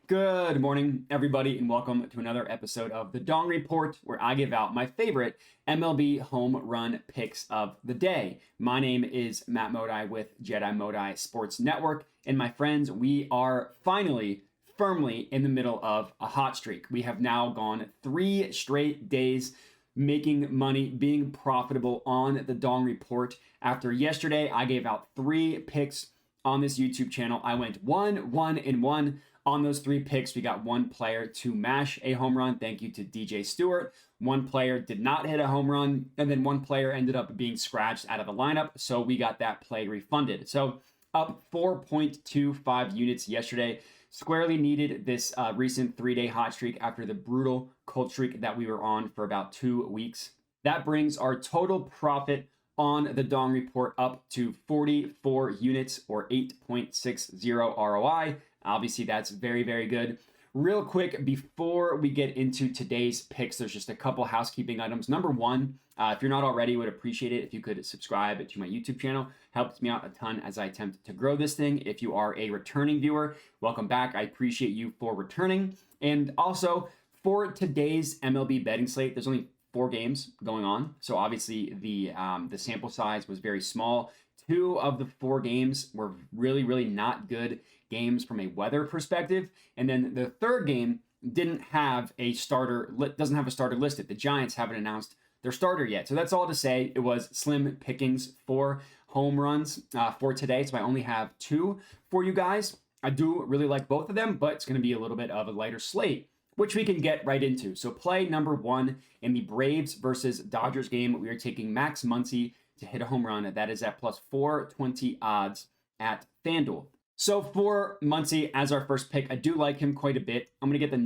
Good morning, everybody, and welcome to another episode of The Dong Report, where I give out my favorite MLB home run picks of the day. My name is Matt Modi with Jedi Modi Sports Network, and my friends, we are finally firmly in the middle of a hot streak. We have now gone 3 straight days making money, being profitable on The Dong Report. After yesterday, I gave out 3 picks on this YouTube channel. I went 1-1-1. On those 3 picks, we got 1 player to mash a home run. Thank you to DJ Stewart. 1 player did not hit a home run, and then 1 player ended up being scratched out of the lineup, so we got that play refunded. So up 4.25 units yesterday. Squarely needed this recent 3-day hot streak after the brutal cold streak that we were on for about 2 weeks. That brings our total profit on the Dong Report up to 44 units or 8.60 ROI. Obviously, that's very, very good. Real quick, before we get into today's picks, there's just a couple housekeeping items. Number one, if you're not already, would appreciate it if you could subscribe to my YouTube channel. Helps me out a ton as I attempt to grow this thing. If you are a returning viewer, welcome back. I appreciate you for returning. And also, for today's MLB betting slate, there's only 4 games going on. So obviously, the sample size was very small. 2 of the 4 games were really, really not good games from a weather perspective. And then the 3rd game doesn't have a starter listed. The Giants haven't announced their starter yet. So that's all to say it was slim pickings for home runs for today. So I only have 2 for you guys. I do really like both of them, but it's going to be a little bit of a lighter slate, which we can get right into. So play number 1 in the Braves versus Dodgers game. We are taking Max Muncy to hit a home run. That is at plus 420 odds at FanDuel. So for Muncy as our first pick, I do like him quite a bit. I'm going to get the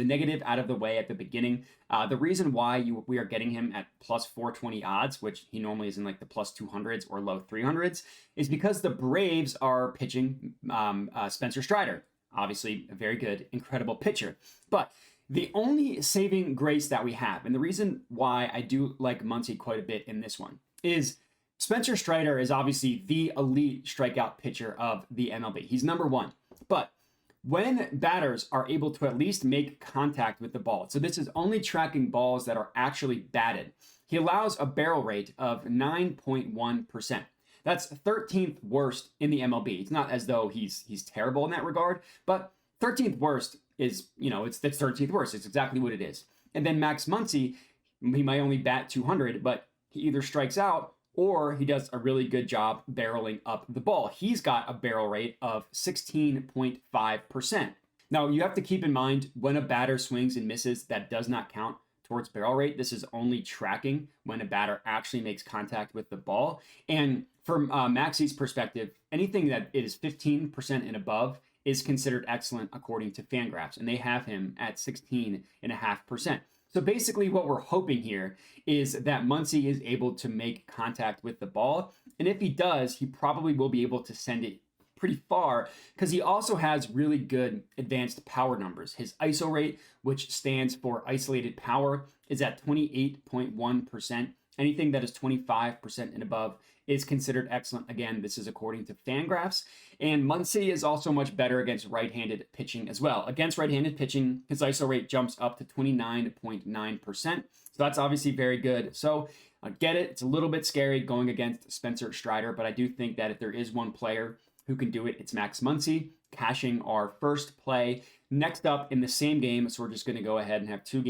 negative out of the way at the beginning. The reason why we are getting him at plus 420 odds, which he normally is in like the plus 200s or low 300s, is because the Braves are pitching Spencer Strider. Obviously, a very good, incredible pitcher. But the only saving grace that we have, and the reason why I do like Muncy quite a bit in this one, is Spencer Strider is obviously the elite strikeout pitcher of the MLB. He's number 1. But when batters are able to at least make contact with the ball, so this is only tracking balls that are actually batted, he allows a barrel rate of 9.1%. That's 13th worst in the MLB. It's not as though he's terrible in that regard, but 13th worst is, it's 13th worst. It's exactly what it is. And then Max Muncy, he might only bat 200, but he either strikes out or he does a really good job barreling up the ball. He's got a barrel rate of 16.5%. Now, you have to keep in mind when a batter swings and misses, that does not count towards barrel rate. This is only tracking when a batter actually makes contact with the ball. And from Maxie's perspective, anything that is 15% and above is considered excellent according to Fangraphs, and they have him at 16.5%. So basically what we're hoping here is that Muncy is able to make contact with the ball. And if he does, he probably will be able to send it pretty far because he also has really good advanced power numbers. His ISO rate, which stands for isolated power, is at 28.1%. Anything that is 25% and above is considered excellent. Again, this is according to Fangraphs. And Muncy is also much better against right-handed pitching as well. Against right-handed pitching, his ISO rate jumps up to 29.9%. So that's obviously very good. So I get it. It's a little bit scary going against Spencer Strider, but I do think that if there is one player who can do it, it's Max Muncy, cashing our first play. Next up in the same game, so we're just going to go ahead and have 2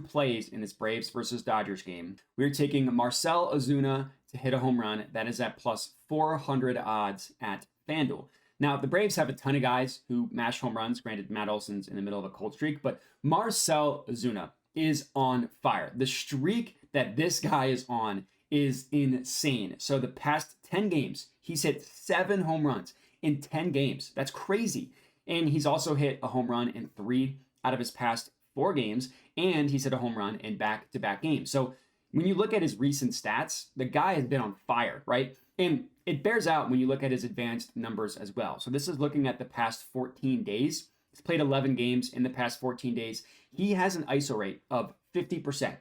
plays in this Braves versus Dodgers game. We're taking Marcell Ozuna to hit a home run. That is at plus 400 odds at FanDuel. Now, the Braves have a ton of guys who mash home runs. Granted, Matt Olson's in the middle of a cold streak, but Marcell Ozuna is on fire. The streak that this guy is on is insane. So the past 10 games, he's hit 7 home runs in 10 games. That's crazy. And he's also hit a home run in 3 out of his past 4 games, and he's hit a home run in back-to-back games. So when you look at his recent stats, the guy has been on fire, right? And it bears out when you look at his advanced numbers as well. So this is looking at the past 14 days. He's played 11 games in the past 14 days. He has an ISO rate of 50%.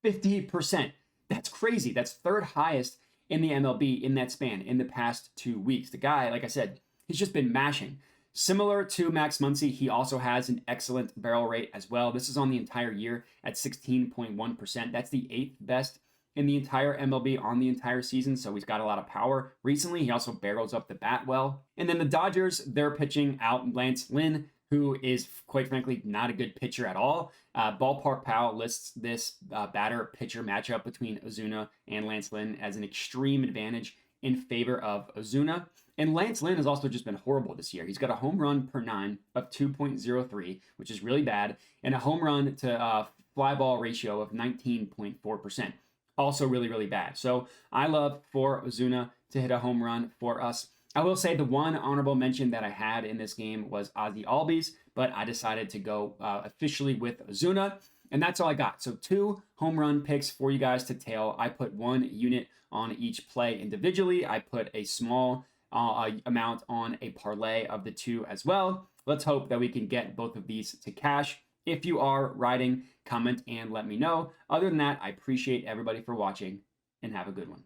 50%. That's crazy. That's 3rd highest in the MLB in that span in the past 2 weeks. The guy, like I said, he's just been mashing. Similar to Max Muncy, he also has an excellent barrel rate as well. This is on the entire year at 16.1%. That's the 8th best in the entire MLB on the entire season, so he's got a lot of power. Recently, he also barrels up the bat well. And then the Dodgers, they're pitching out Lance Lynn, who is, quite frankly, not a good pitcher at all. Ballpark Pal lists this batter-pitcher matchup between Ozuna and Lance Lynn as an extreme advantage in favor of Ozuna. And Lance Lynn has also just been horrible this year. He's got a home run per 9 of 2.03, which is really bad, and a home run to fly ball ratio of 19.4%. Also really, really bad. So I love for Ozuna to hit a home run for us. I will say the one honorable mention that I had in this game was Ozzy Albies, but I decided to go officially with Ozuna, and that's all I got. So 2 home run picks for you guys to tail. I put 1 unit on each play individually. I put a small amount on a parlay of the 2 as well. Let's hope that we can get both of these to cash. If you are riding, comment and let me know. Other than that, I appreciate everybody for watching and have a good one.